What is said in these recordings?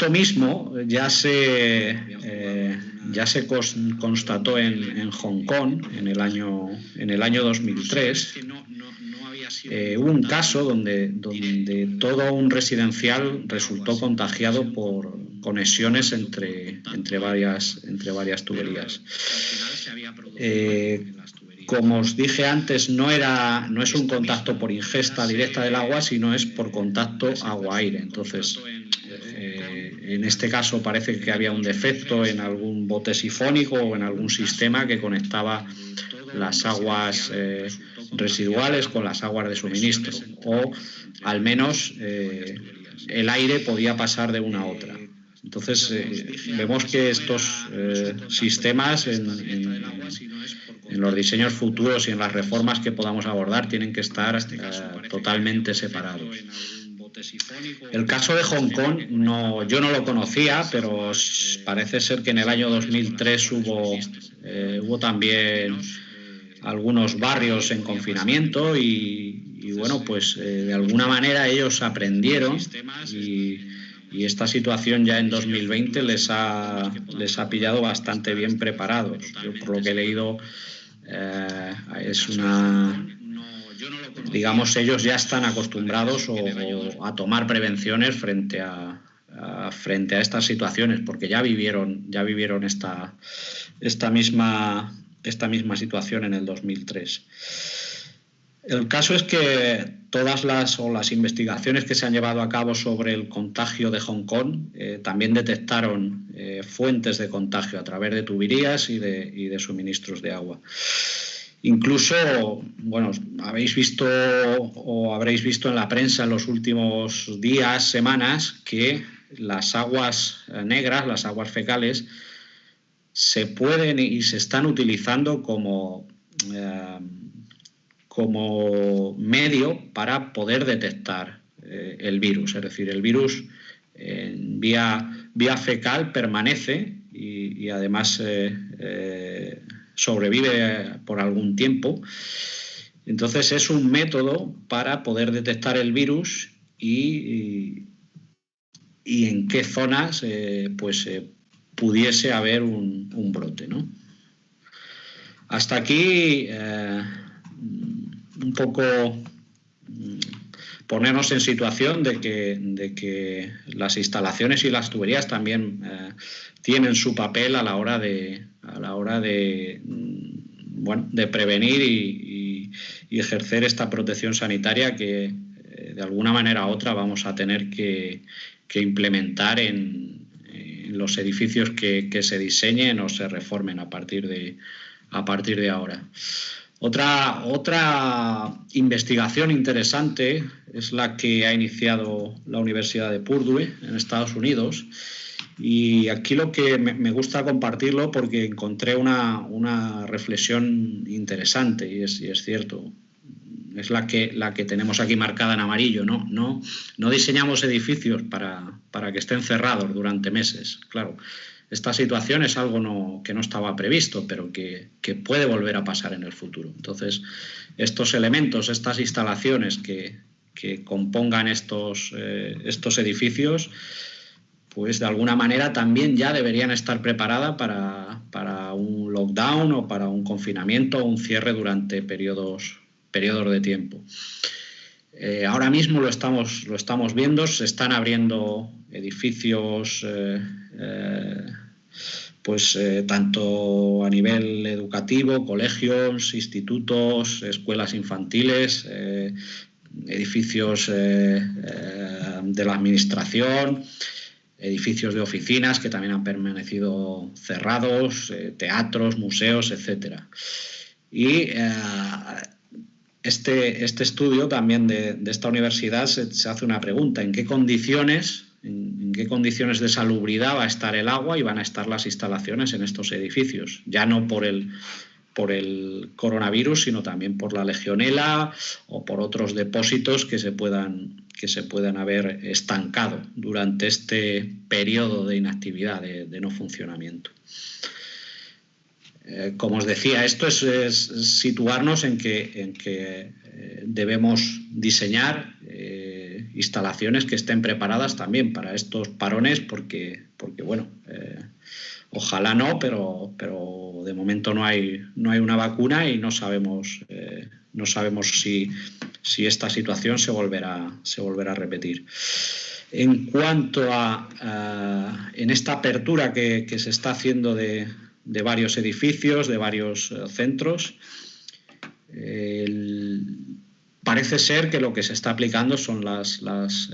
Esto mismo ya se constató en Hong Kong en el año 2003. Hubo un caso donde todo un residencial resultó contagiado por conexiones entre varias tuberías. Como os dije antes, no es un contacto por ingesta directa del agua, sino es por contacto agua-aire. Entonces, en este caso parece que había un defecto en algún bote sifónico o en algún sistema que conectaba las aguas residuales con las aguas de suministro, o al menos el aire podía pasar de una a otra. Entonces vemos que estos sistemas en los diseños futuros y en las reformas que podamos abordar tienen que estar totalmente separados. El caso de Hong Kong yo no lo conocía, pero parece ser que en el año 2003 hubo también algunos barrios en confinamiento y bueno, pues de alguna manera ellos aprendieron y esta situación ya en 2020 les ha pillado bastante bien preparados. Yo, por lo que he leído, digamos, ellos ya están acostumbrados a tomar prevenciones frente a estas situaciones, porque ya vivieron esta misma situación en el 2003. El caso es que todas las investigaciones que se han llevado a cabo sobre el contagio de Hong Kong también detectaron fuentes de contagio a través de tuberías y de suministros de agua. Incluso, bueno, habréis visto en la prensa en los últimos días, semanas, que las aguas negras, las aguas fecales, se pueden y se están utilizando como medio para poder detectar el virus. Es decir, el virus en vía fecal permanece y además sobrevive por algún tiempo. Entonces es un método para poder detectar el virus y en qué zonas pudiese haber un brote, ¿no? Hasta aquí un poco ponernos en situación de que las instalaciones y las tuberías también tienen su papel a la hora de prevenir y ejercer esta protección sanitaria que de alguna manera u otra vamos a tener que implementar en los edificios que se diseñen o se reformen a partir de ahora. Otra investigación interesante es la que ha iniciado la Universidad de Purdue en Estados Unidos, y aquí lo que me gusta compartirlo porque encontré una reflexión interesante y es cierto. Es la que tenemos aquí marcada en amarillo, ¿no? No diseñamos edificios para que estén cerrados durante meses. Claro, esta situación es algo que no estaba previsto, pero que puede volver a pasar en el futuro. Entonces, estos elementos, estas instalaciones que compongan estos edificios, pues de alguna manera también ya deberían estar preparadas para un lockdown o para un confinamiento o un cierre durante periodos de tiempo. Ahora mismo lo estamos viendo, se están abriendo edificios tanto a nivel educativo, colegios, institutos, escuelas infantiles, edificios de la administración, edificios de oficinas que también han permanecido cerrados, teatros, museos, etcétera. Y este estudio también de esta universidad se hace una pregunta: ¿en qué condiciones de salubridad va a estar el agua y van a estar las instalaciones en estos edificios? Ya no por el coronavirus, sino también por la legionela o por otros depósitos que se puedan haber estancado durante este periodo de inactividad, de no funcionamiento. Como os decía, esto es situarnos en que debemos diseñar instalaciones que estén preparadas también para estos parones, porque bueno, ojalá no, pero de momento no hay una vacuna y no sabemos si esta situación se volverá a repetir. En cuanto en esta apertura que se está haciendo de varios edificios, de varios centros, parece ser que lo que se está aplicando son los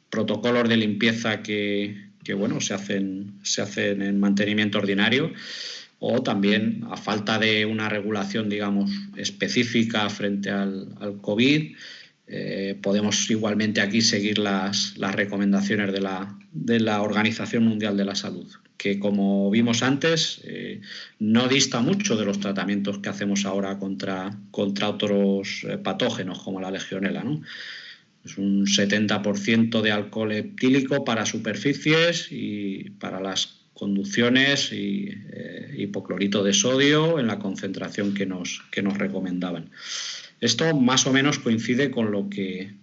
protocolos de limpieza que bueno, se hacen en mantenimiento ordinario, o también, a falta de una regulación, digamos, específica frente al COVID, podemos igualmente aquí seguir las recomendaciones de la Organización Mundial de la Salud, que, como vimos antes, no dista mucho de los tratamientos que hacemos ahora contra otros patógenos como la legionela, ¿no? Es un 70% de alcohol etílico para superficies y para las conducciones, y hipoclorito de sodio en la concentración que nos recomendaban. Esto más o menos coincide con lo que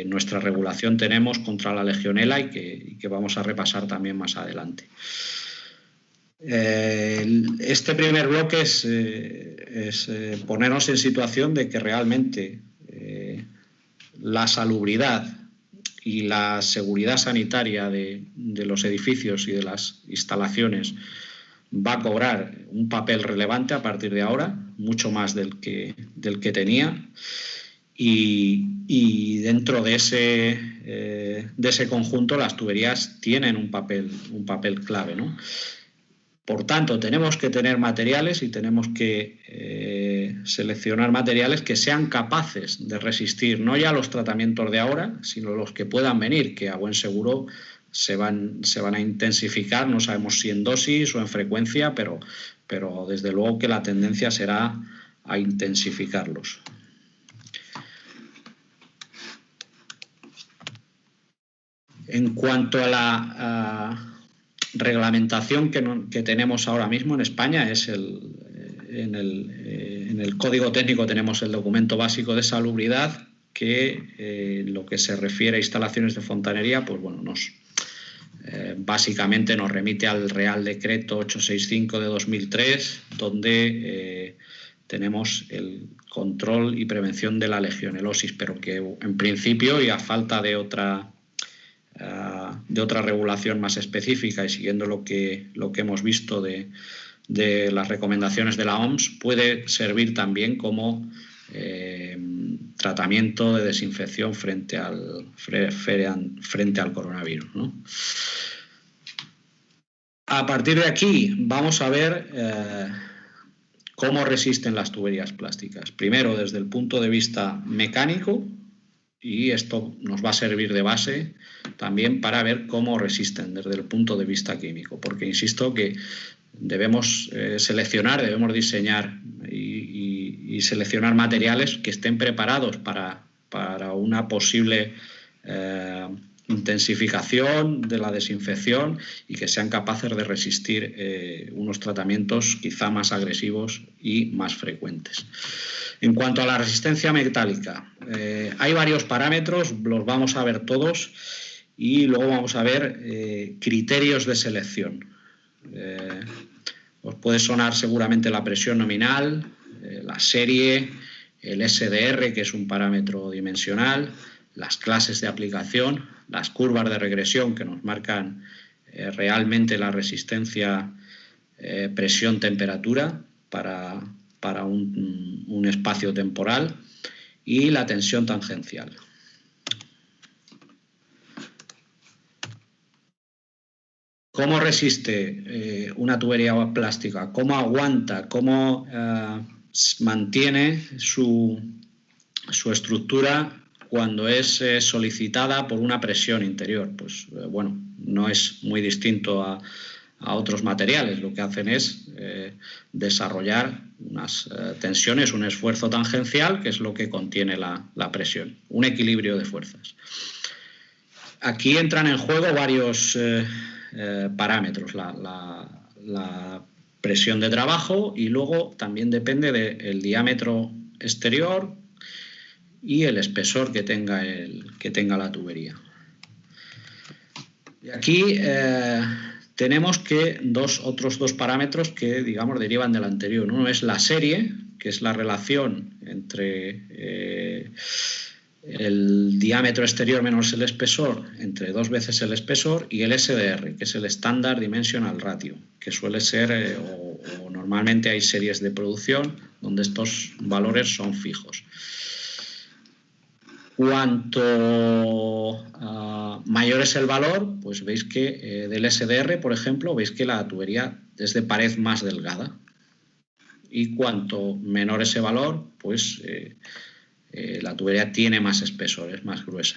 nuestra regulación tenemos contra la legionela y que vamos a repasar también más adelante. Este primer bloque es ponernos en situación de que realmente la salubridad y la seguridad sanitaria de los edificios y de las instalaciones va a cobrar un papel relevante a partir de ahora, mucho más del que tenía, y dentro de ese conjunto las tuberías tienen un papel clave, ¿no? Por tanto, tenemos que tener materiales y tenemos que seleccionar materiales que sean capaces de resistir no ya los tratamientos de ahora, sino los que puedan venir, que a buen seguro se van a intensificar. No sabemos si en dosis o en frecuencia, pero desde luego que la tendencia será a intensificarlos. En cuanto a la reglamentación que tenemos ahora mismo en España, en el Código Técnico tenemos el documento básico de salubridad, que en lo que se refiere a instalaciones de fontanería, pues bueno, básicamente nos remite al Real Decreto 865 de 2003, donde tenemos el control y prevención de la legionelosis, pero que en principio, y a falta de otra regulación más específica y siguiendo lo que hemos visto de las recomendaciones de la OMS, puede servir también como tratamiento de desinfección frente al coronavirus, ¿no? A partir de aquí vamos a ver cómo resisten las tuberías plásticas. Primero, desde el punto de vista mecánico, y esto nos va a servir de base también para ver cómo resisten desde el punto de vista químico, porque insisto que debemos seleccionar, debemos diseñar y seleccionar materiales que estén preparados para una posible intensificación de la desinfección y que sean capaces de resistir unos tratamientos quizá más agresivos y más frecuentes. En cuanto a la resistencia metálica, hay varios parámetros, los vamos a ver todos, y luego vamos a ver criterios de selección. Os puede sonar seguramente la presión nominal, la serie, el SDR, que es un parámetro dimensional, las clases de aplicación, las curvas de regresión que nos marcan realmente la resistencia presión-temperatura para un espacio temporal, y la tensión tangencial. ¿Cómo resiste una tubería plástica? ¿Cómo aguanta? ¿Cómo mantiene su estructura cuando es solicitada por una presión interior? Pues bueno, no es muy distinto a otros materiales. Lo que hacen es desarrollar unas tensiones, un esfuerzo tangencial, que es lo que contiene la presión, un equilibrio de fuerzas. Aquí entran en juego varios parámetros, la presión de trabajo, y luego también depende del diámetro exterior y el espesor que tenga la tubería. Y aquí tenemos que otros dos parámetros que, digamos, derivan del anterior. Uno es la serie, que es la relación entre el diámetro exterior menos el espesor entre 2 veces el espesor, y el SDR, que es el Standard Dimensional Ratio, que suele ser, o normalmente hay series de producción donde estos valores son fijos. Cuanto mayor es el valor, pues veis que del SDR, por ejemplo, veis que la tubería es de pared más delgada. Y cuanto menor ese valor, pues la tubería tiene más espesor, es más gruesa.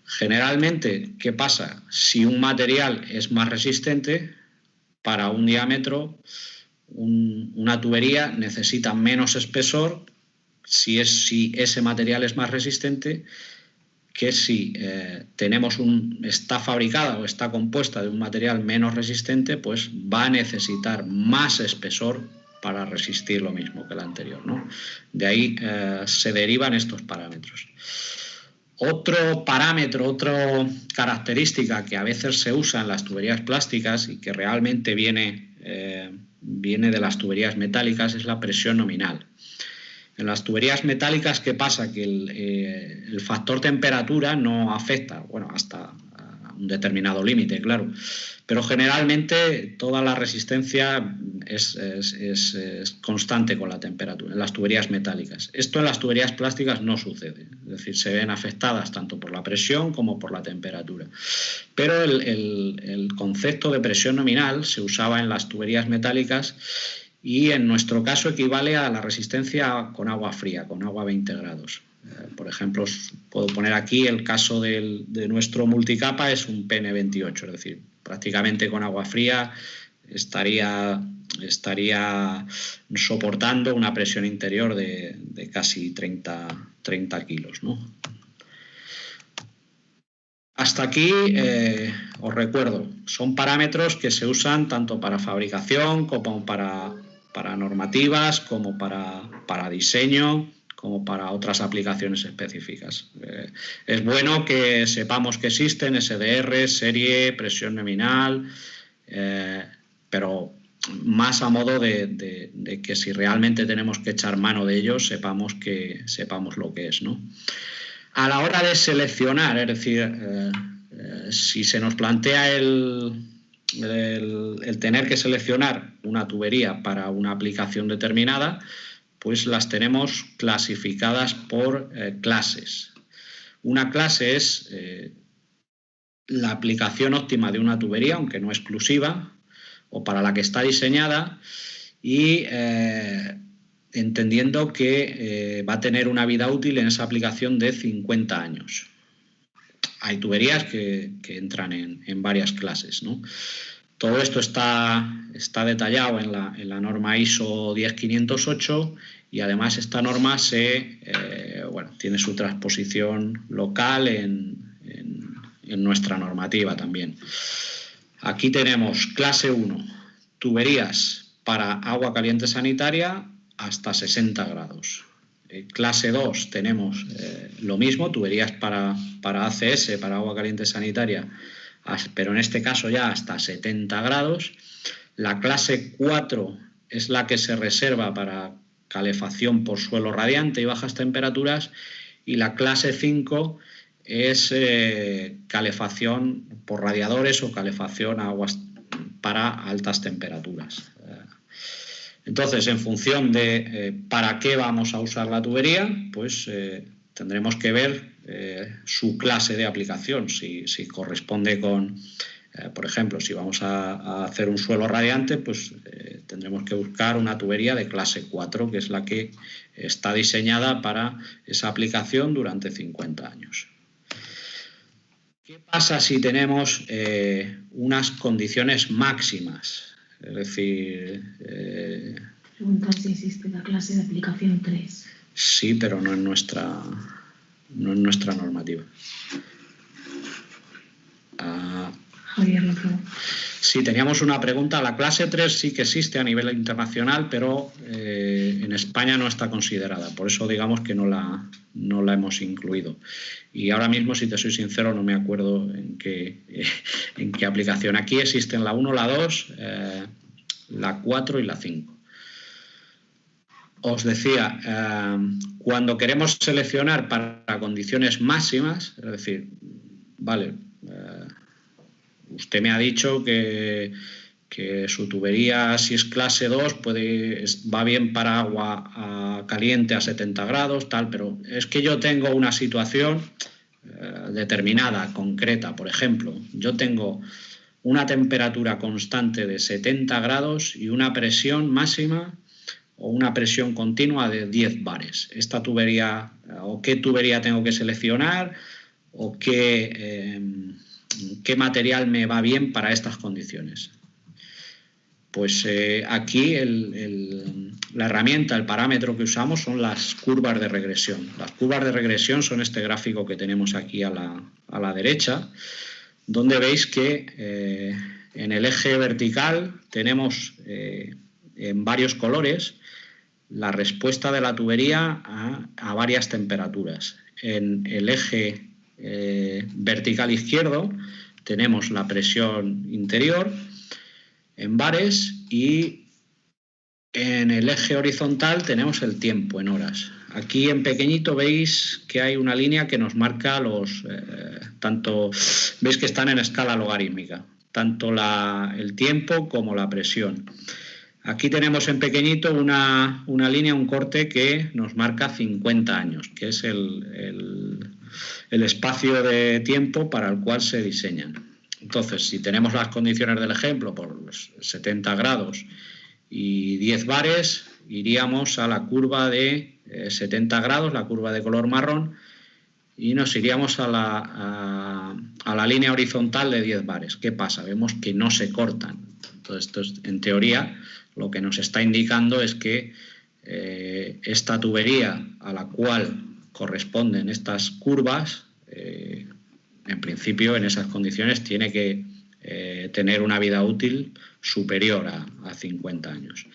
Generalmente, ¿qué pasa? Si un material es más resistente, para un diámetro, una tubería necesita menos espesor si ese material es más resistente que si está fabricada o está compuesta de un material menos resistente, pues va a necesitar más espesor para resistir lo mismo que el anterior, ¿no? De ahí se derivan estos parámetros. Otro parámetro, otra característica que a veces se usa en las tuberías plásticas y que realmente viene de las tuberías metálicas, es la presión nominal. En las tuberías metálicas, ¿qué pasa? Que el factor temperatura no afecta, bueno, hasta un determinado límite, claro, pero generalmente toda la resistencia es constante con la temperatura en las tuberías metálicas. Esto en las tuberías plásticas no sucede, es decir, se ven afectadas tanto por la presión como por la temperatura. Pero el concepto de presión nominal se usaba en las tuberías metálicas y en nuestro caso equivale a la resistencia con agua fría, con agua a 20 grados. Por ejemplo, os puedo poner aquí el caso de nuestro multicapa, es un PN28, es decir, prácticamente con agua fría estaría soportando una presión interior de casi 30 kilos, ¿no? Hasta aquí os recuerdo, son parámetros que se usan tanto para fabricación como para normativas, como para diseño, como para otras aplicaciones específicas. Es bueno que sepamos que existen SDR, serie, presión nominal, pero más a modo de que si realmente tenemos que echar mano de ellos, sepamos lo que es, ¿no? A la hora de seleccionar, es decir, si se nos plantea el tener que seleccionar una tubería para una aplicación determinada, pues las tenemos clasificadas por clases. Una clase es la aplicación óptima de una tubería, aunque no exclusiva, o para la que está diseñada, y entendiendo que va a tener una vida útil en esa aplicación de 50 años. Hay tuberías que entran en varias clases, ¿no? Todo esto está detallado en la norma ISO 10508 y además esta norma tiene su transposición local en nuestra normativa también. Aquí tenemos clase 1, tuberías para agua caliente sanitaria hasta 60 grados. Clase 2 tenemos lo mismo, tuberías para ACS, para agua caliente sanitaria, pero en este caso ya hasta 70 grados. La clase 4 es la que se reserva para calefacción por suelo radiante y bajas temperaturas, y la clase 5 es calefacción por radiadores o calefacción a aguas para altas temperaturas. Entonces, en función de para qué vamos a usar la tubería, pues tendremos que ver su clase de aplicación, si corresponde con, por ejemplo, si vamos a hacer un suelo radiante, pues tendremos que buscar una tubería de clase 4, que es la que está diseñada para esa aplicación durante 50 años. ¿Qué pasa si tenemos unas condiciones máximas? Es decir... Pregunta si existe la clase de aplicación 3. Sí, pero no en nuestra normativa. Javier lo probó. Sí, teníamos una pregunta. La clase 3 sí que existe a nivel internacional, pero en España no está considerada. Por eso digamos que no la hemos incluido. Y ahora mismo, si te soy sincero, no me acuerdo en qué aplicación. Aquí existen la 1, la 2, la 4 y la 5. Os decía, cuando queremos seleccionar para condiciones máximas, es decir, vale, usted me ha dicho que su tubería, si es clase 2, va bien para agua caliente a 70 grados, tal, pero es que yo tengo una situación determinada, concreta. Por ejemplo, yo tengo una temperatura constante de 70 grados y una presión máxima o una presión continua de 10 bares. Esta tubería, o qué tubería tengo que seleccionar, o qué material me va bien para estas condiciones. Pues aquí la herramienta, el parámetro que usamos son las curvas de regresión. Las curvas de regresión son este gráfico que tenemos aquí a la derecha, donde veis que en el eje vertical tenemos en varios colores la respuesta de la tubería a varias temperaturas. En el eje vertical izquierdo tenemos la presión interior en bares y en el eje horizontal tenemos el tiempo en horas. Aquí en pequeñito veis que hay una línea que nos marca veis que están en escala logarítmica, tanto el tiempo como la presión. Aquí tenemos en pequeñito una línea, un corte que nos marca 50 años, que es el espacio de tiempo para el cual se diseñan. Entonces, si tenemos las condiciones del ejemplo por 70 grados y 10 bares, iríamos a la curva de 70 grados, la curva de color marrón, y nos iríamos a la línea horizontal de 10 bares. ¿Qué pasa? Vemos que no se cortan. Entonces, esto es, en teoría, lo que nos está indicando es que esta tubería a la cual corresponden estas curvas, en principio, en esas condiciones, tiene que tener una vida útil superior a 50 años.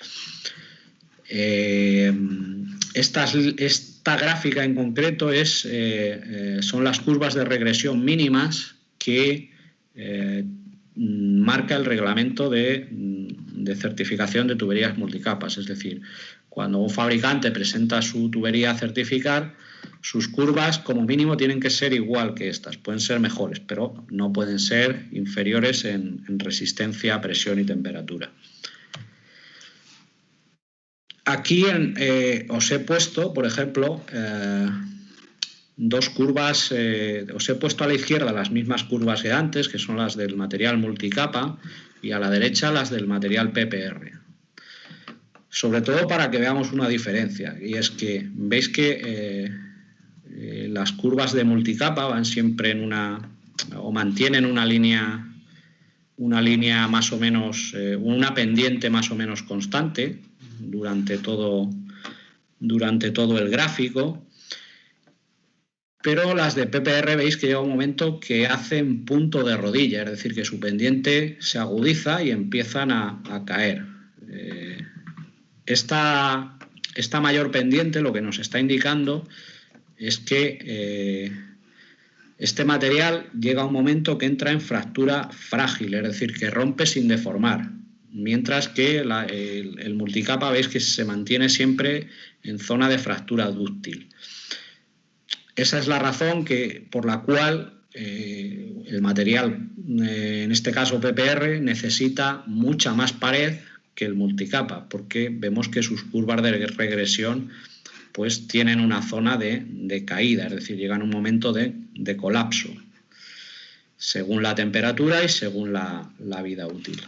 Esta gráfica en concreto son las curvas de regresión mínimas que marca el reglamento de certificación de tuberías multicapas. Es decir, cuando un fabricante presenta su tubería a certificar, sus curvas como mínimo tienen que ser igual que estas. Pueden ser mejores, pero no pueden ser inferiores en resistencia, presión y temperatura. Aquí os he puesto, por ejemplo, dos curvas. Os he puesto a la izquierda las mismas curvas que antes, que son las del material multicapa, y a la derecha las del material PPR. Sobre todo para que veamos una diferencia, y es que veis que las curvas de multicapa van siempre o mantienen una línea más o menos, una pendiente más o menos constante durante todo el gráfico, pero las de PPR veis que llega un momento que hacen punto de rodilla, es decir, que su pendiente se agudiza y empiezan a caer. Esta mayor pendiente lo que nos está indicando es que este material llega a un momento que entra en fractura frágil, es decir, que rompe sin deformar, mientras que el multicapa veis que se mantiene siempre en zona de fractura dúctil. Esa es la razón por la cual el material, en este caso PPR, necesita mucha más pared que el multicapa, porque vemos que sus curvas de regresión pues tienen una zona de caída, es decir, llegan a un momento de colapso, según la temperatura y según la vida útil.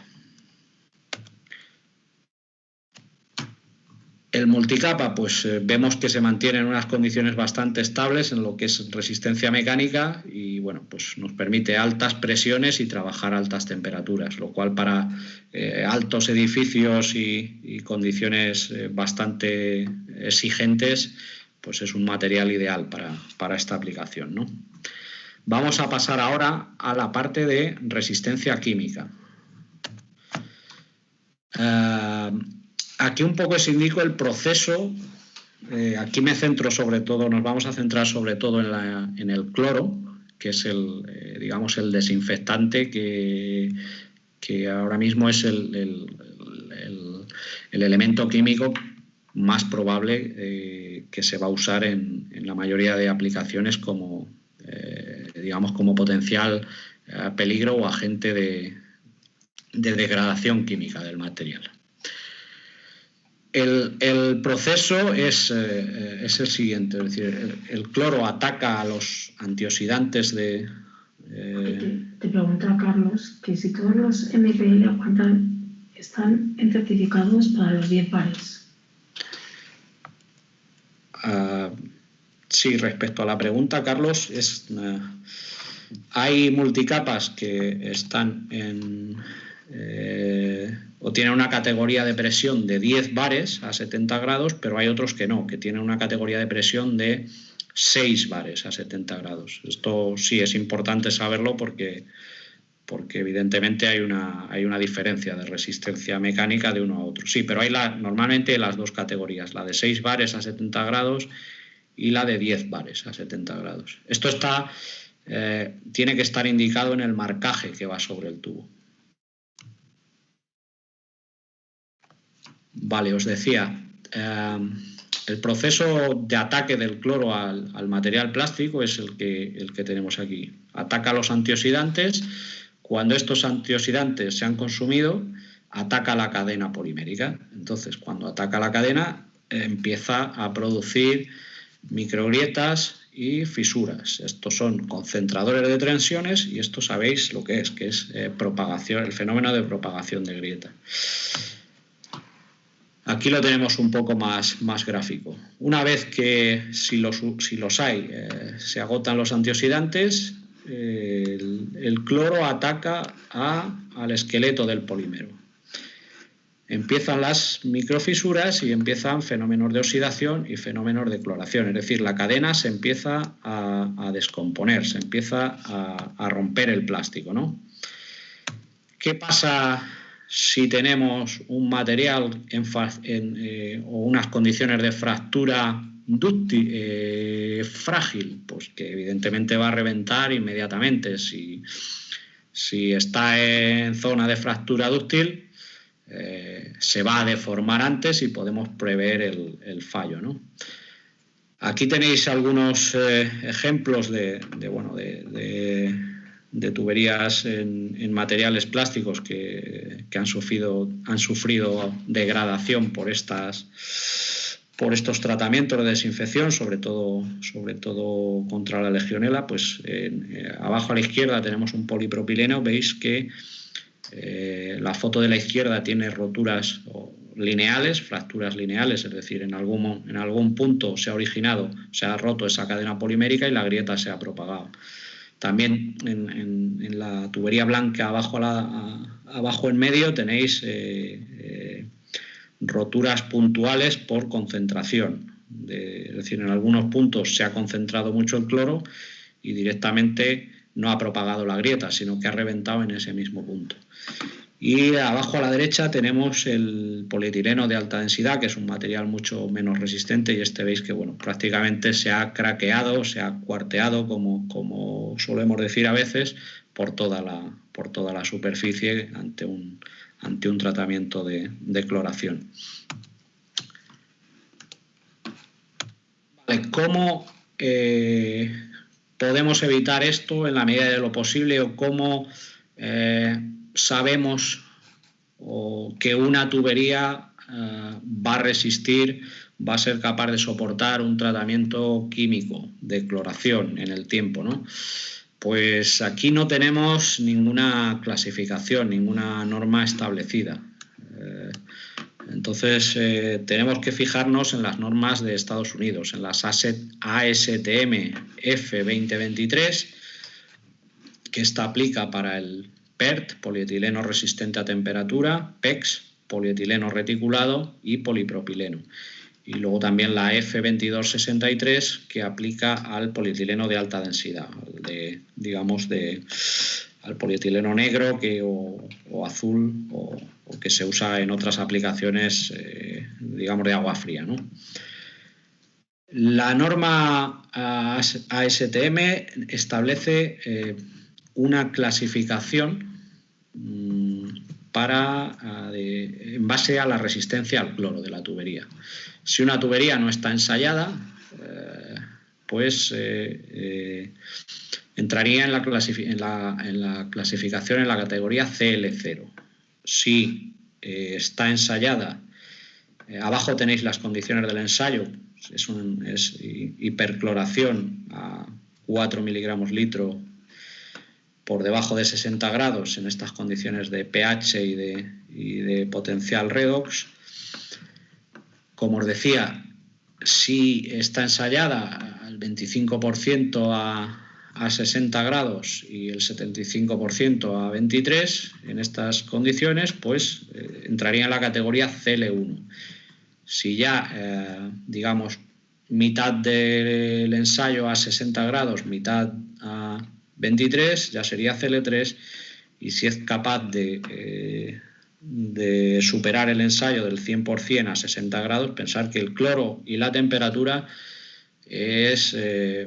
El multicapa, pues vemos que se mantiene en unas condiciones bastante estables en lo que es resistencia mecánica y bueno, pues nos permite altas presiones y trabajar a altas temperaturas, lo cual para altos edificios y condiciones bastante exigentes, pues es un material ideal para esta aplicación, ¿no? Vamos a pasar ahora a la parte de resistencia química. Aquí un poco os indico el proceso. Aquí me centro sobre todo, nos vamos a centrar sobre todo en el cloro, que es digamos, el desinfectante que ahora mismo es el elemento químico más probable que se va a usar en la mayoría de aplicaciones como, digamos, como potencial peligro o agente de degradación química del material. El proceso es el siguiente, es decir, el cloro ataca a los antioxidantes de... Te pregunta Carlos que si todos los MPL aguantan, están certificados para los 10 bares. Sí, respecto a la pregunta, Carlos, hay multicapas que están o tienen una categoría de presión de 10 bares a 70 grados, pero hay otros que no, que tienen una categoría de presión de 6 bares a 70 grados. Esto sí es importante saberlo porque evidentemente hay una diferencia de resistencia mecánica de uno a otro. Sí, pero hay normalmente las dos categorías, la de 6 bares a 70 grados y la de 10 bares a 70 grados. Esto tiene que estar indicado en el marcaje que va sobre el tubo. Vale, os decía, el proceso de ataque del cloro al material plástico es el que tenemos aquí. Ataca a los antioxidantes. Cuando estos antioxidantes se han consumido, ataca la cadena polimérica. Entonces, cuando ataca la cadena, empieza a producir microgrietas y fisuras. Estos son concentradores de tensiones y esto sabéis lo que es propagación, el fenómeno de propagación de grieta. Aquí lo tenemos un poco más gráfico. Una vez que, si los hay, se agotan los antioxidantes, el cloro ataca al esqueleto del polímero. Empiezan las microfisuras y empiezan fenómenos de oxidación y fenómenos de cloración. Es decir, la cadena se empieza a descomponer, se empieza a romper el plástico, ¿no? ¿Qué pasa si tenemos un material o unas condiciones de fractura frágil? Pues que evidentemente va a reventar inmediatamente. Si está en zona de fractura dúctil, se va a deformar antes y podemos prever el fallo, ¿no? Aquí tenéis algunos ejemplos de tuberías en materiales plásticos que han sufrido degradación por estos tratamientos de desinfección, sobre todo contra la legionela. Pues abajo a la izquierda tenemos un polipropileno. Veis que la foto de la izquierda tiene roturas lineales, fracturas lineales, es decir, en algún punto se ha roto esa cadena polimérica y la grieta se ha propagado. También en la tubería blanca abajo en medio tenéis roturas puntuales por concentración. Es decir, en algunos puntos se ha concentrado mucho el cloro y directamente no ha propagado la grieta, sino que ha reventado en ese mismo punto. Y abajo a la derecha tenemos el polietileno de alta densidad, que es un material mucho menos resistente, y veis que prácticamente se ha craqueado, se ha cuarteado, como solemos decir a veces, por toda la superficie ante un tratamiento de cloración. Vale, ¿cómo podemos evitar esto en la medida de lo posible, o cómo sabemos que una tubería va a resistir, va a ser capaz de soportar un tratamiento químico de cloración en el tiempo, ¿no? Pues aquí no tenemos ninguna clasificación, ninguna norma establecida. Entonces tenemos que fijarnos en las normas de Estados Unidos, en las ASTM F2023, que esta aplica para el PERT, polietileno resistente a temperatura, PEX, polietileno reticulado, y polipropileno. y luego también la F2263, que aplica al polietileno de alta densidad, al polietileno negro o azul o que se usa en otras aplicaciones, digamos, de agua fría, ¿no? La norma ASTM establece una clasificación en base a la resistencia al cloro de la tubería. Si una tubería no está ensayada, pues entraría en la clasificación en la categoría CL0. Si está ensayada, abajo tenéis las condiciones del ensayo, es hipercloración a 4 miligramos litro por debajo de 60 grados en estas condiciones de pH y de potencial redox. Como os decía, si está ensayada al 25% a 60 grados y el 75% a 23, en estas condiciones, pues entraría en la categoría CL1. Si ya, digamos, mitad del ensayo a 60 grados, mitad a 23, ya sería CL3, y si es capaz de superar el ensayo del 100% a 60 grados, pensar que el cloro y la temperatura es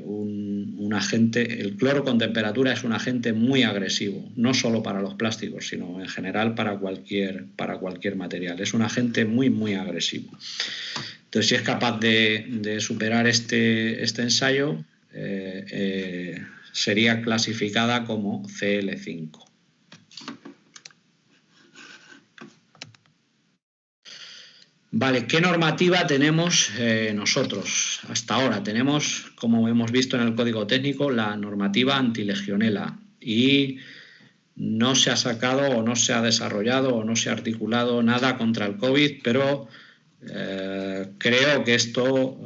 un agente, el cloro con temperatura es un agente muy agresivo, no solo para los plásticos, sino en general para cualquier material. Es un agente muy, muy agresivo. Entonces, si es capaz de superar este ensayo, sería clasificada como CL5. Vale, ¿qué normativa tenemos nosotros hasta ahora? Tenemos, como hemos visto en el código técnico, la normativa antilegionela, y no se ha sacado o no se ha desarrollado o no se ha articulado nada contra el COVID, pero creo que esto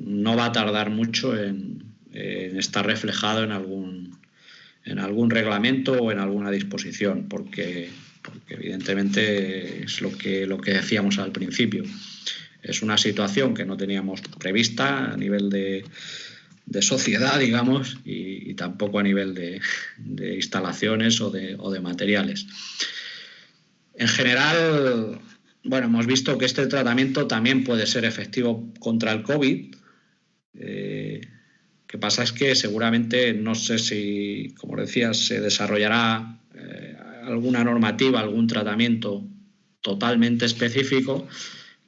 no va a tardar mucho en estar reflejado en algún reglamento o en alguna disposición, porque evidentemente es lo que decíamos al principio. Es una situación que no teníamos prevista a nivel de sociedad, digamos, y tampoco a nivel de instalaciones o de materiales. En general, bueno, hemos visto que este tratamiento también puede ser efectivo contra el COVID. Lo que pasa es que seguramente, no sé si, como decía, se desarrollará alguna normativa, algún tratamiento totalmente específico,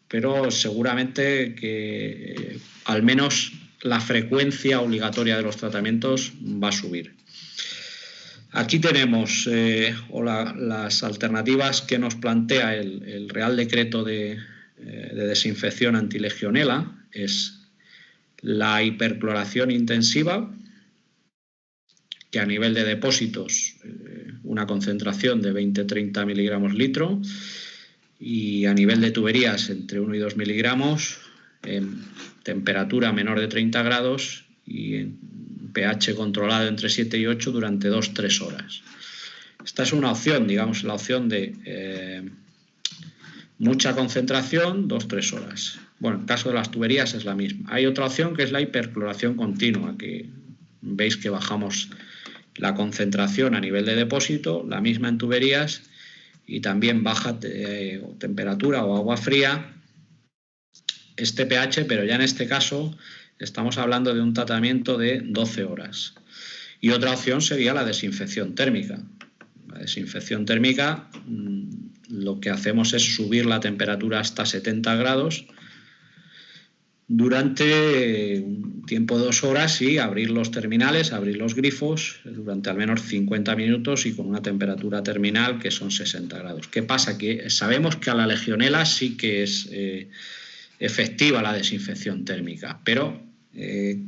pero seguramente que al menos la frecuencia obligatoria de los tratamientos va a subir. Aquí tenemos las alternativas que nos plantea el Real Decreto de desinfección antilegionela. Es la hipercloración intensiva, que a nivel de depósitos una concentración de 20-30 miligramos litro, y a nivel de tuberías entre 1 y 2 miligramos, en temperatura menor de 30 grados y en pH controlado entre 7 y 8 durante 2-3 horas. Esta es una opción, digamos, la opción de mucha concentración, 2-3 horas. Bueno, en el caso de las tuberías es la misma. Hay otra opción que es la hipercloración continua, que veis que bajamos la concentración a nivel de depósito, la misma en tuberías, y también baja temperatura o agua fría este pH, pero ya en este caso estamos hablando de un tratamiento de 12 horas. Y otra opción sería la desinfección térmica. La desinfección térmica, lo que hacemos es subir la temperatura hasta 70 grados durante un tiempo de 2 horas y abrir los terminales, abrir los grifos durante al menos 50 minutos y con una temperatura terminal que son 60 grados. ¿Qué pasa? Que sabemos que a la legionela sí que es efectiva la desinfección térmica, pero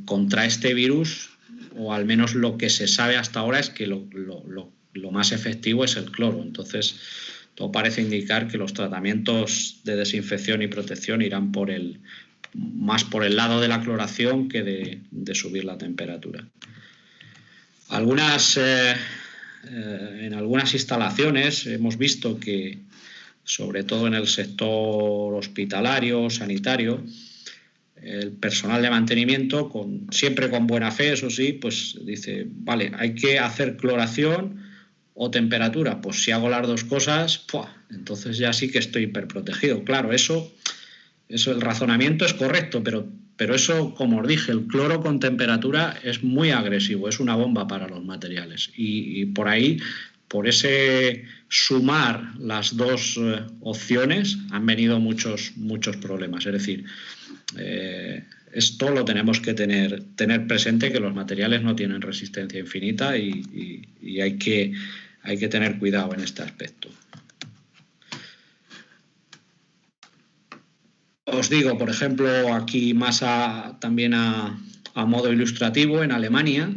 contra este virus, o al menos lo que se sabe hasta ahora, es que lo más efectivo es el cloro. Entonces, todo parece indicar que los tratamientos de desinfección y protección irán más por el lado de la cloración que de subir la temperatura. En algunas instalaciones hemos visto que sobre todo en el sector hospitalario, sanitario, el personal de mantenimiento, siempre con buena fe, eso sí, pues dice, vale, hay que hacer cloración o temperatura. Pues si hago las dos cosas, ¡pua!, entonces ya sí que estoy hiperprotegido. Claro, eso el razonamiento es correcto, pero eso, como os dije, el cloro con temperatura es muy agresivo, es una bomba para los materiales. Y por ahí, por ese sumar las dos opciones, han venido muchos problemas. Es decir, esto lo tenemos que tener presente, que los materiales no tienen resistencia infinita y hay que tener cuidado en este aspecto. Os digo, por ejemplo, aquí más también a modo ilustrativo, en Alemania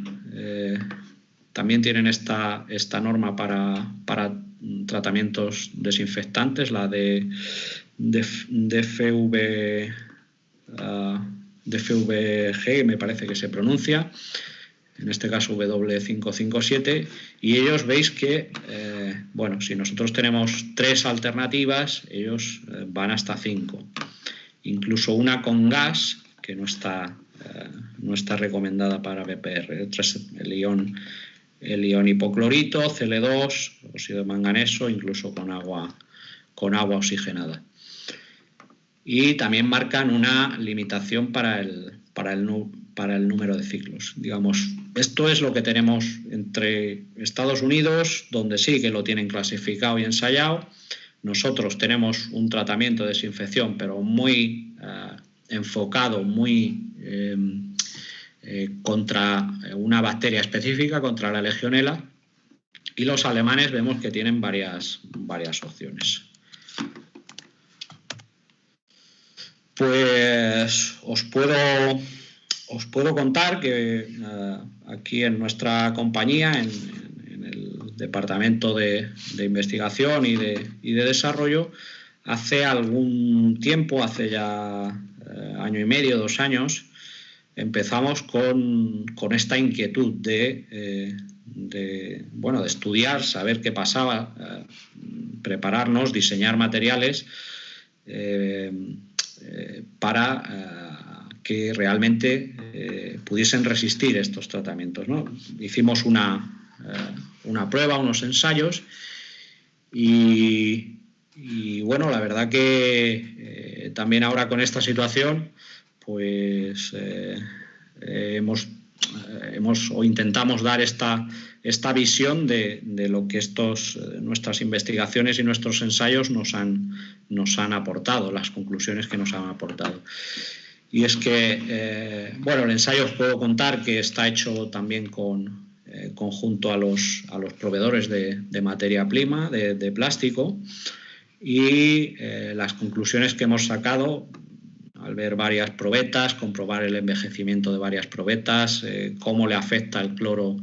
también tienen esta norma para tratamientos desinfectantes, la de DFVG, me parece que se pronuncia, en este caso W557, y ellos veis que, bueno, si nosotros tenemos 3 alternativas, ellos van hasta 5. Incluso una con gas, que no está recomendada para PPR, el ion hipoclorito, Cl2, óxido de manganeso, incluso con agua oxigenada. Y también marcan una limitación para el número de ciclos. Digamos, esto es lo que tenemos entre Estados Unidos, donde sí que lo tienen clasificado y ensayado. Nosotros tenemos un tratamiento de desinfección, pero muy enfocado, muy contra una bacteria específica, contra la legionela, y los alemanes vemos que tienen varias opciones. Pues os puedo contar que aquí en nuestra compañía, en el departamento de investigación y de desarrollo, hace algún tiempo, hace ya año y medio, 2 años, empezamos con esta inquietud de estudiar, saber qué pasaba, prepararnos, diseñar materiales para que realmente pudiesen resistir estos tratamientos, ¿no? Hicimos una prueba, unos ensayos y bueno, la verdad que también ahora con esta situación pues intentamos dar esta visión de lo que nuestras investigaciones y nuestros ensayos nos han aportado, las conclusiones que nos han aportado. Y es que, bueno, el ensayo os puedo contar que está hecho también junto a los proveedores de materia prima, de plástico, y las conclusiones que hemos sacado al ver varias probetas, comprobar el envejecimiento de varias probetas, cómo le afecta el cloro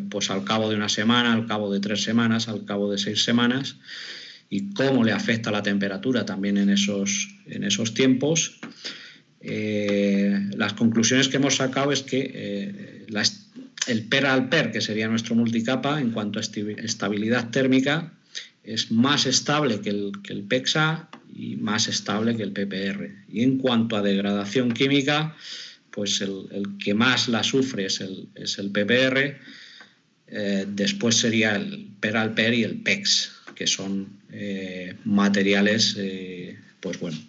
pues al cabo de una semana, al cabo de 3 semanas, al cabo de 6 semanas, y cómo le afecta la temperatura también en esos tiempos. Las conclusiones que hemos sacado es que el PER al PER, que sería nuestro multicapa, en cuanto a estabilidad térmica, es más estable que el PEXA y más estable que el PPR. Y en cuanto a degradación química, pues el que más la sufre es el PPR, después sería el PER al PER y el PEX, que son materiales, pues bueno,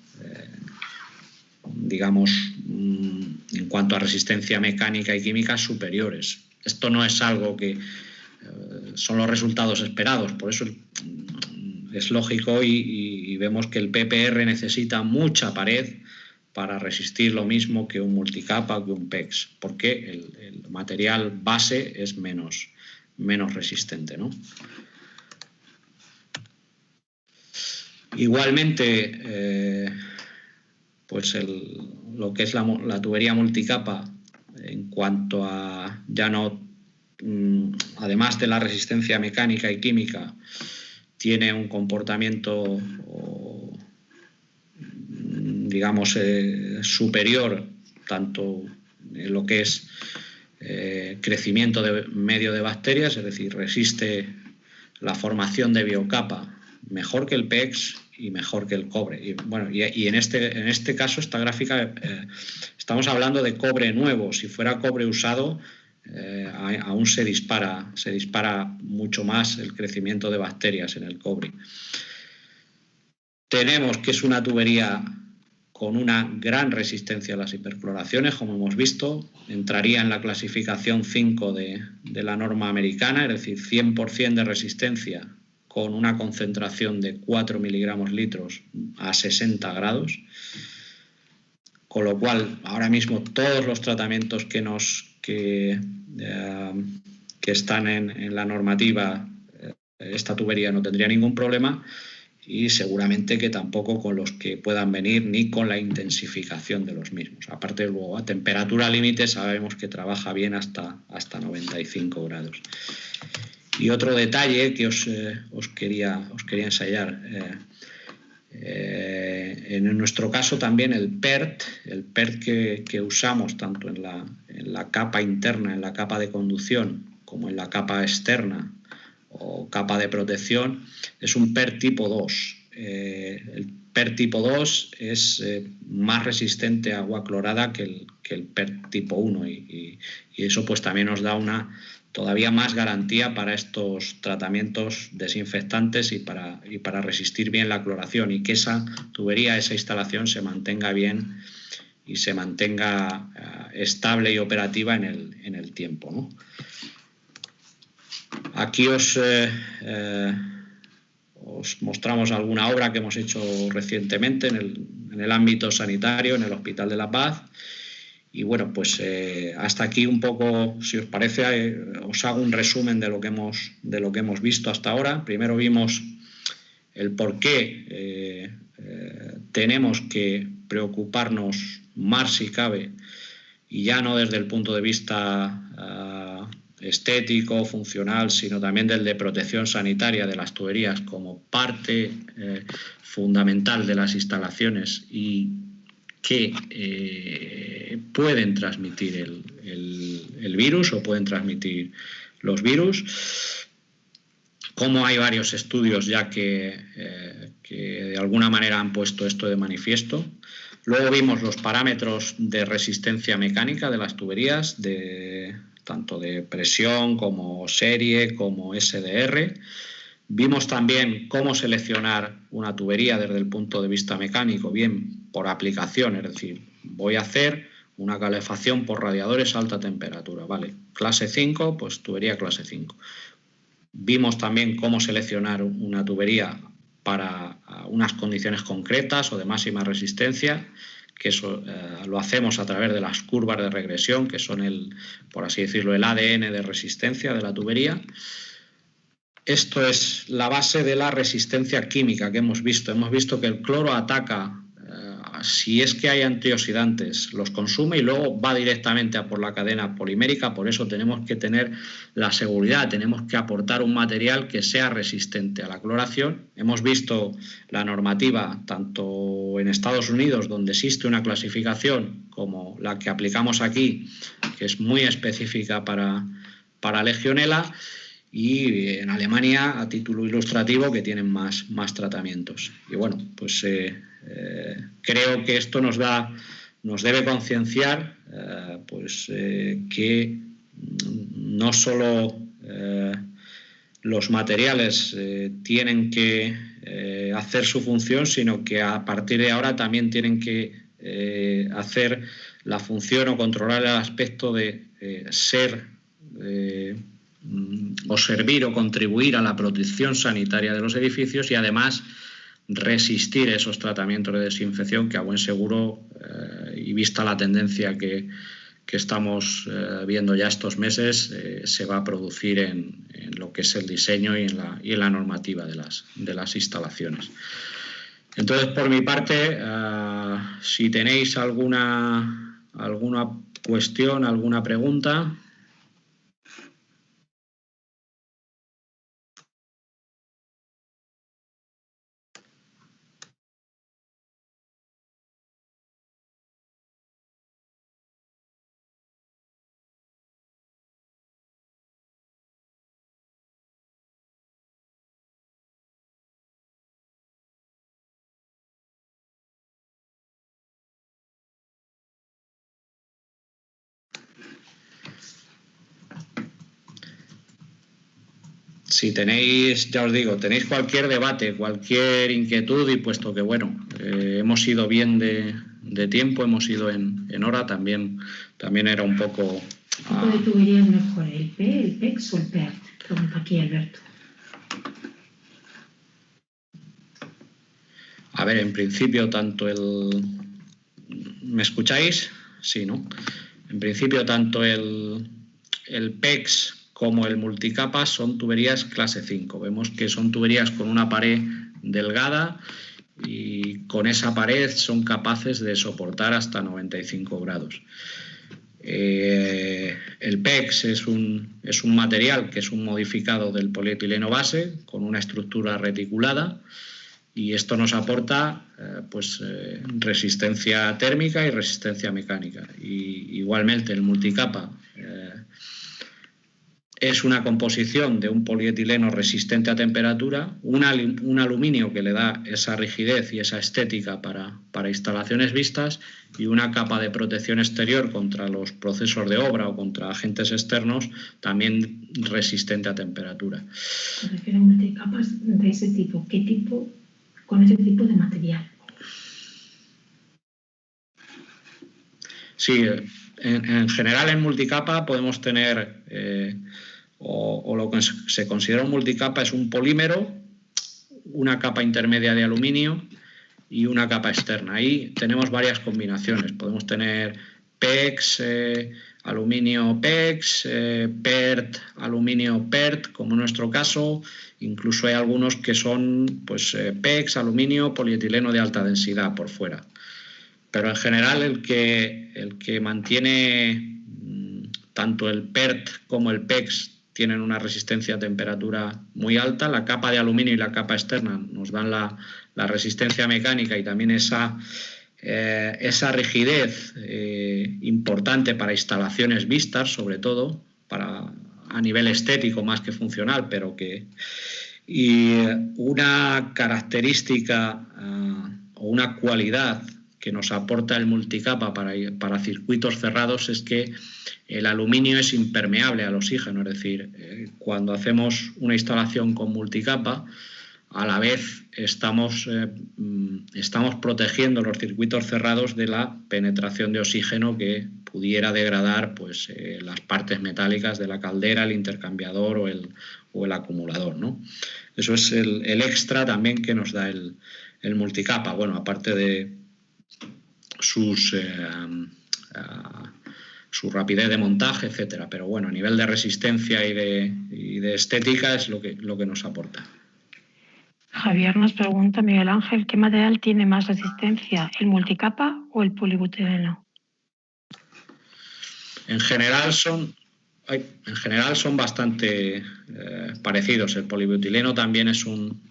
digamos, en cuanto a resistencia mecánica y química, superiores. Esto no es algo que son los resultados esperados, por eso es lógico y vemos que el PPR necesita mucha pared para resistir lo mismo que un multicapa o que un PEX, porque el material base es menos resistente, ¿no? Igualmente, pues lo que es la tubería multicapa, en cuanto a ya no, además de la resistencia mecánica y química, tiene un comportamiento, digamos, superior, tanto en lo que es crecimiento de medio de bacterias, es decir, resiste la formación de biocapa mejor que el PEX y mejor que el cobre. Y, bueno, y en este caso, esta gráfica, estamos hablando de cobre nuevo. Si fuera cobre usado, aún se dispara mucho más el crecimiento de bacterias en el cobre. Tenemos que es una tubería con una gran resistencia a las hipercloraciones, como hemos visto. Entraría en la clasificación 5 de la norma americana, es decir, 100% de resistencia con una concentración de 4 miligramos litros a 60 grados. Con lo cual, ahora mismo todos los tratamientos que están en la normativa, esta tubería no tendría ningún problema, y seguramente que tampoco con los que puedan venir ni con la intensificación de los mismos. Aparte, luego a temperatura límite sabemos que trabaja bien hasta 95 grados. Y otro detalle que os quería ensayar. En nuestro caso también el PERT que usamos tanto en la capa interna, en la capa de conducción, como en la capa externa o capa de protección, es un PERT tipo 2. El PERT tipo 2 es más resistente a agua clorada que el PERT tipo 1 y eso pues también nos da todavía más garantía para estos tratamientos desinfectantes y para resistir bien la cloración, y que esa tubería, esa instalación se mantenga bien y se mantenga estable y operativa en el tiempo, ¿no? Aquí os mostramos alguna obra que hemos hecho recientemente en el ámbito sanitario, en el Hospital de La Paz. Y bueno, pues hasta aquí un poco, si os parece, os hago un resumen de lo que hemos visto hasta ahora. Primero vimos el por qué tenemos que preocuparnos más si cabe, y ya no desde el punto de vista estético, funcional, sino también del de protección sanitaria de las tuberías como parte fundamental de las instalaciones y que pueden transmitir el virus o pueden transmitir los virus. Como hay varios estudios ya que de alguna manera han puesto esto de manifiesto. Luego vimos los parámetros de resistencia mecánica de las tuberías, tanto de presión como serie, como SDR. Vimos también cómo seleccionar una tubería desde el punto de vista mecánico, bien por aplicación, es decir, voy a hacer una calefacción por radiadores a alta temperatura, ¿vale? Clase 5, pues tubería clase 5. Vimos también cómo seleccionar una tubería para unas condiciones concretas o de máxima resistencia, que eso lo hacemos a través de las curvas de regresión, que son por así decirlo, el ADN de resistencia de la tubería. Esto es la base de la resistencia química que hemos visto. Hemos visto que el cloro ataca, si es que hay antioxidantes, los consume y luego va directamente a por la cadena polimérica. Por eso tenemos que tener la seguridad, tenemos que aportar un material que sea resistente a la cloración. Hemos visto la normativa tanto en Estados Unidos, donde existe una clasificación, como la que aplicamos aquí, que es muy específica para Legionella. Y en Alemania, a título ilustrativo, que tienen más tratamientos. Y bueno, pues creo que esto nos debe concienciar que no solo los materiales tienen que hacer su función, sino que a partir de ahora también tienen que hacer la función o controlar el aspecto de ser o servir o contribuir a la protección sanitaria de los edificios y además resistir esos tratamientos de desinfección que a buen seguro y vista la tendencia que estamos viendo ya estos meses se va a producir en lo que es el diseño y en la normativa de las instalaciones. Entonces, por mi parte, si tenéis alguna cuestión, alguna pregunta. si tenéis, ya os digo, tenéis cualquier debate, cualquier inquietud, y puesto que, bueno, hemos ido bien de tiempo, hemos ido en hora, también era un poco... ¿Qué tipo de tubería es mejor, el PEX o el PERT? Pregunta aquí Alberto. A ver, en principio, tanto el... ¿Me escucháis? Sí, ¿no? En principio, tanto el PEX como el multicapa son tuberías clase 5. Vemos que son tuberías con una pared delgada y con esa pared son capaces de soportar hasta 95 grados. El PEX es un material que es un modificado del polietileno base con una estructura reticulada, y esto nos aporta resistencia térmica y resistencia mecánica. Y igualmente el multicapa es una composición de un polietileno resistente a temperatura, un aluminio que le da esa rigidez y esa estética para instalaciones vistas, y una capa de protección exterior contra los procesos de obra o contra agentes externos, también resistente a temperatura. Se refiere a multicapas de ese tipo. ¿Qué tipo? Con ese tipo de material. Sí, en general en multicapa podemos tener, o lo que se considera un multicapa es un polímero, una capa intermedia de aluminio y una capa externa. Ahí tenemos varias combinaciones. Podemos tener PEX, aluminio PEX, PERT, aluminio PERT, como en nuestro caso. Incluso hay algunos que son PEX, aluminio, polietileno de alta densidad por fuera. Pero en general el que mantiene tanto el PERT como el PEX tienen una resistencia a temperatura muy alta. La capa de aluminio y la capa externa nos dan la resistencia mecánica y también esa rigidez importante para instalaciones vistas, sobre todo, a nivel estético más que funcional, y una característica o una cualidad que nos aporta el multicapa para circuitos cerrados es que el aluminio es impermeable al oxígeno. Es decir, cuando hacemos una instalación con multicapa, a la vez estamos protegiendo los circuitos cerrados de la penetración de oxígeno que pudiera degradar las partes metálicas de la caldera, el intercambiador o el acumulador, ¿no? Eso es el extra también que nos da el multicapa, bueno, aparte de su rapidez de montaje, etcétera. Pero bueno, a nivel de resistencia y de estética es lo que nos aporta. Javier nos pregunta, Miguel Ángel, ¿qué material tiene más resistencia, el multicapa o el polibutileno? En general son bastante parecidos. El polibutileno también es un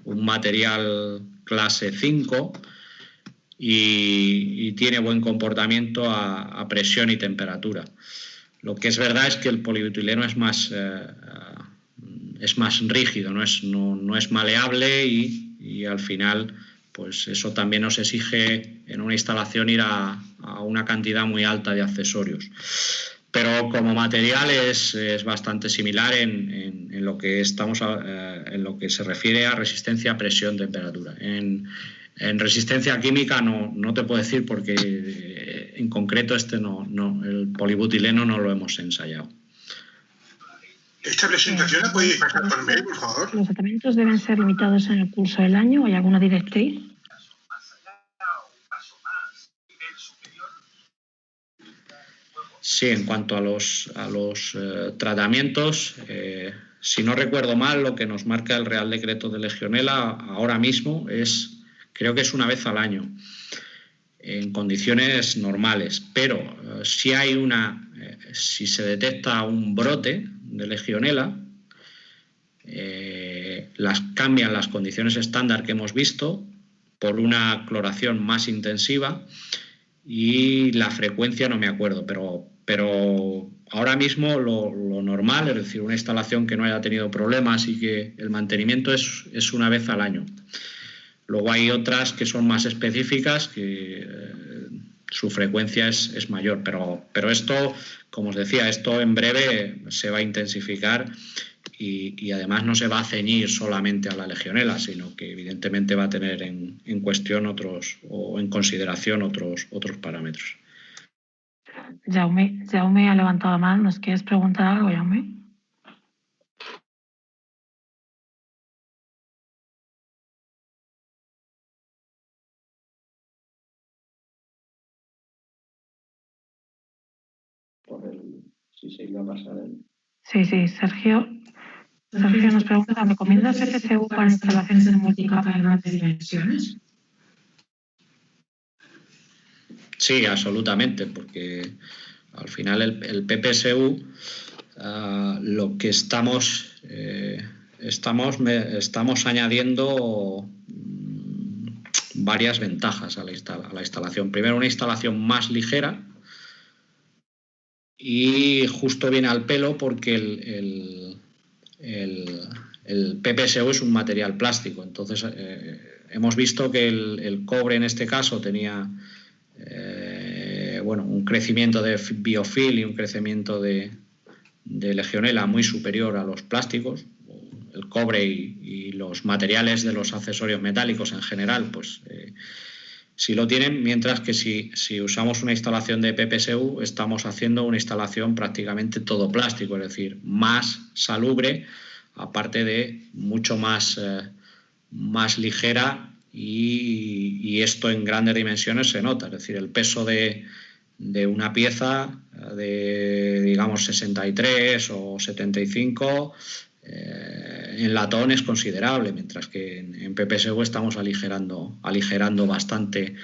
material clase 5 y tiene buen comportamiento a presión y temperatura. Lo que es verdad es que el polibutileno es más rígido, no es maleable, y al final eso también nos exige en una instalación ir a una cantidad muy alta de accesorios. Pero como material es bastante similar en lo que se refiere a resistencia a presión, temperatura. En resistencia química no te puedo decir, porque en concreto el polibutileno no lo hemos ensayado. ¿Esta presentación la podéis pasar por mail, por favor? ¿Los tratamientos deben ser limitados en el curso del año? ¿Hay alguna directriz? Sí, en cuanto a los tratamientos, si no recuerdo mal, lo que nos marca el Real Decreto de Legionela ahora mismo creo que es una vez al año, en condiciones normales. Pero si se detecta un brote de Legionela, cambian las condiciones estándar que hemos visto por una cloración más intensiva, y la frecuencia no me acuerdo, pero ahora mismo lo normal, es decir, una instalación que no haya tenido problemas y que el mantenimiento es una vez al año. Luego hay otras que son más específicas, que su frecuencia es mayor, pero esto, como os decía, esto en breve se va a intensificar, y además no se va a ceñir solamente a la legionela, sino que evidentemente va a tener en cuestión otros, o en consideración otros parámetros. Jaume ha levantado la mano. ¿Nos quieres preguntar algo, Jaume? Si se iba a pasar Sí, Sergio nos pregunta, ¿recomiendas PPCU para instalaciones de multicapa en grandes dimensiones? Sí, absolutamente, porque al final el PPSU lo que estamos añadiendo varias ventajas a la instalación. Primero, una instalación más ligera, y justo viene al pelo porque el PPSU es un material plástico. Entonces hemos visto que el cobre en este caso tenía un crecimiento de biofil y un crecimiento de legionela muy superior a los plásticos. El cobre y los materiales de los accesorios metálicos en general, pues sí lo tienen, mientras que si usamos una instalación de PPSU estamos haciendo una instalación prácticamente todo plástico, es decir, más salubre, aparte de mucho más ligera, y esto en grandes dimensiones se nota, es decir, el peso de una pieza de, digamos, 63 o 75 en latón es considerable, mientras que en PPSU estamos aligerando bastante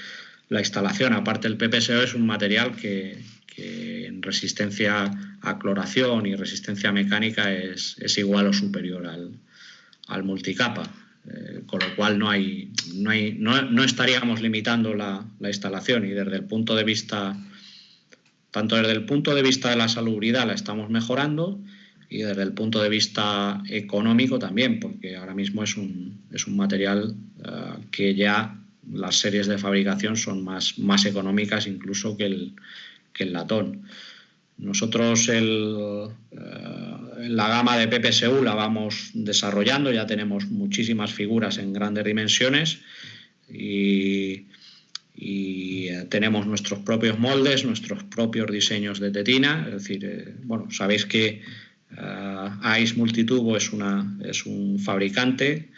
la instalación. Aparte, el PPSU es un material que en resistencia a cloración y resistencia mecánica es igual o superior al multicapa, con lo cual no estaríamos limitando la instalación, y desde el punto de vista, tanto desde el punto de vista de la salubridad la estamos mejorando, y desde el punto de vista económico también, porque ahora mismo es un material que ya las series de fabricación son más económicas incluso que el latón. Nosotros la gama de PPSU la vamos desarrollando, ya tenemos muchísimas figuras en grandes dimensiones y tenemos nuestros propios moldes, nuestros propios diseños de tetina. Es decir, sabéis que AIS Multitubo es un fabricante,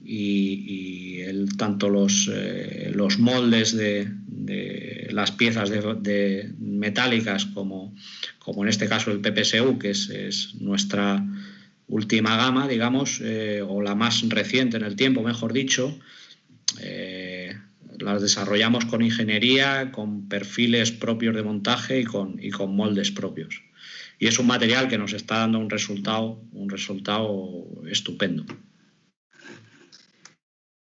y tanto los moldes de las piezas de metálicas como en este caso el PPSU, que es nuestra última gama, digamos, o la más reciente en el tiempo, mejor dicho, las desarrollamos con ingeniería, con perfiles propios de montaje y con moldes propios. Y es un material que nos está dando un resultado estupendo.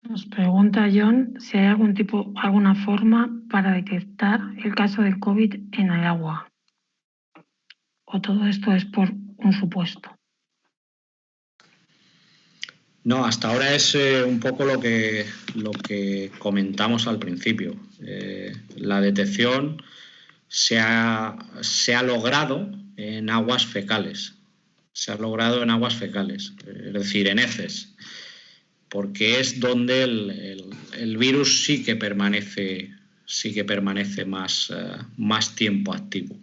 Nos pregunta John si hay alguna forma para detectar el caso del COVID en el agua, o todo esto es por un supuesto. No, hasta ahora es un poco lo que comentamos al principio. La detección se ha logrado en aguas fecales. Es decir, en heces, porque es donde el virus sí que permanece más tiempo activo.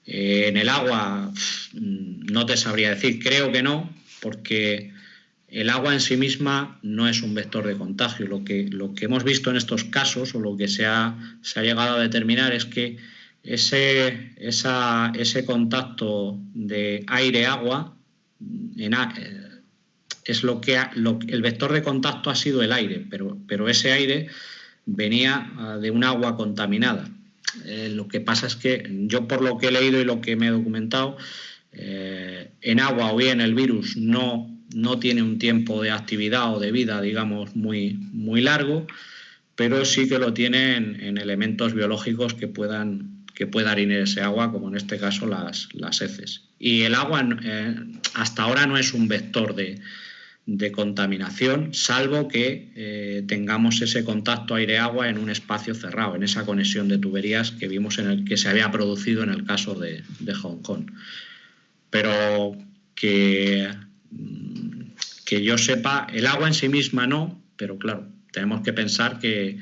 En el agua no te sabría decir, creo que no, porque el agua en sí misma no es un vector de contagio. Lo que hemos visto en estos casos, o lo que se ha llegado a determinar, es que ese contacto de aire-agua es el vector de contacto ha sido el aire, pero ese aire venía de un agua contaminada. Lo que pasa es que yo, por lo que he leído y lo que me he documentado, en agua o bien el virus no tiene un tiempo de actividad o de vida, digamos, muy largo, pero sí que lo tiene en elementos biológicos que puedan ir en ese agua, como en este caso las heces. Y el agua hasta ahora no es un vector de contaminación, salvo que tengamos ese contacto aire-agua en un espacio cerrado, en esa conexión de tuberías que vimos que se había producido en el caso de Hong Kong. Pero que yo sepa, el agua en sí misma no, pero claro, tenemos que pensar que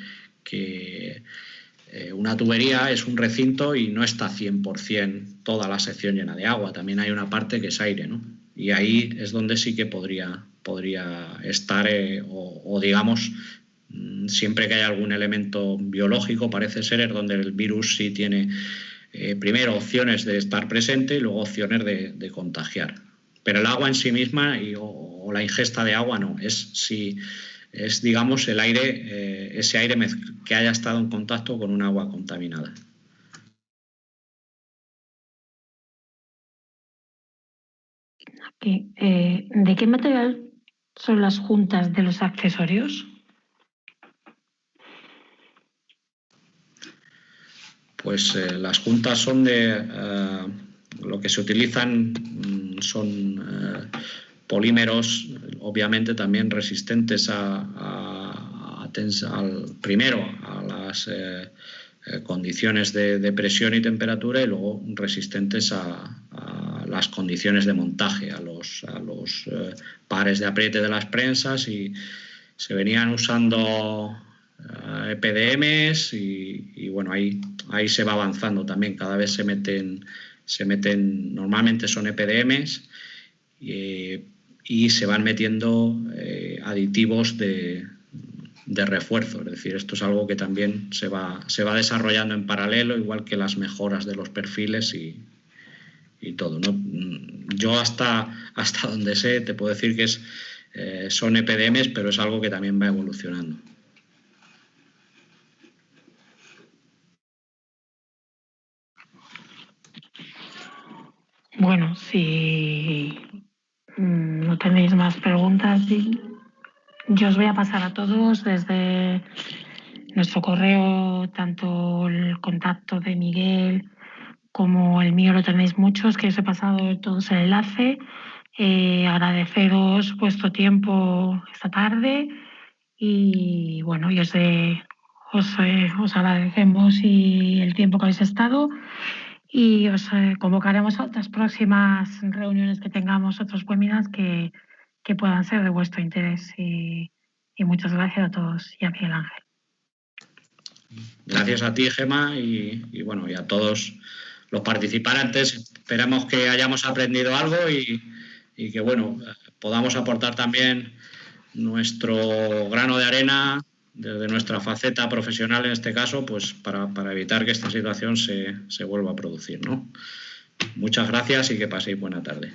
una tubería es un recinto y no está 100% toda la sección llena de agua, también hay una parte que es aire, ¿no? Y ahí es donde sí que podría estar, o digamos, siempre que haya algún elemento biológico, parece ser, es donde el virus sí tiene primero opciones de estar presente y luego opciones de contagiar. Pero el agua en sí misma o la ingesta de agua no, es digamos el aire, ese aire que haya estado en contacto con un agua contaminada. Aquí, ¿de qué material son las juntas de los accesorios? Pues las juntas son lo que se utilizan son polímeros, obviamente también resistentes primero a las condiciones de presión y temperatura y luego resistentes a las condiciones de montaje, a los pares de apriete de las prensas, y se venían usando EPDMs y bueno, ahí se va avanzando también, cada vez se meten normalmente son EPDMs y se van metiendo aditivos de refuerzo, es decir, esto es algo que también se va desarrollando en paralelo, igual que las mejoras de los perfiles y todo, ¿no? Yo hasta donde sé te puedo decir que son EPDMs, pero es algo que también va evolucionando. Bueno, si no tenéis más preguntas, yo os voy a pasar a todos desde nuestro correo, tanto el contacto de Miguel como el mío lo tenéis muchos, que os he pasado todos el enlace. Agradeceros vuestro tiempo esta tarde y bueno, y os agradecemos el tiempo que habéis estado y os convocaremos a otras próximas reuniones que tengamos, otros webinars que puedan ser de vuestro interés y muchas gracias a todos y a Miguel Ángel. Gracias a ti, Gemma, y bueno, y a todos los participantes. Esperamos que hayamos aprendido algo y que bueno, podamos aportar también nuestro grano de arena desde nuestra faceta profesional, en este caso, pues para evitar que esta situación se vuelva a producir, ¿no? Muchas gracias y que paséis buena tarde.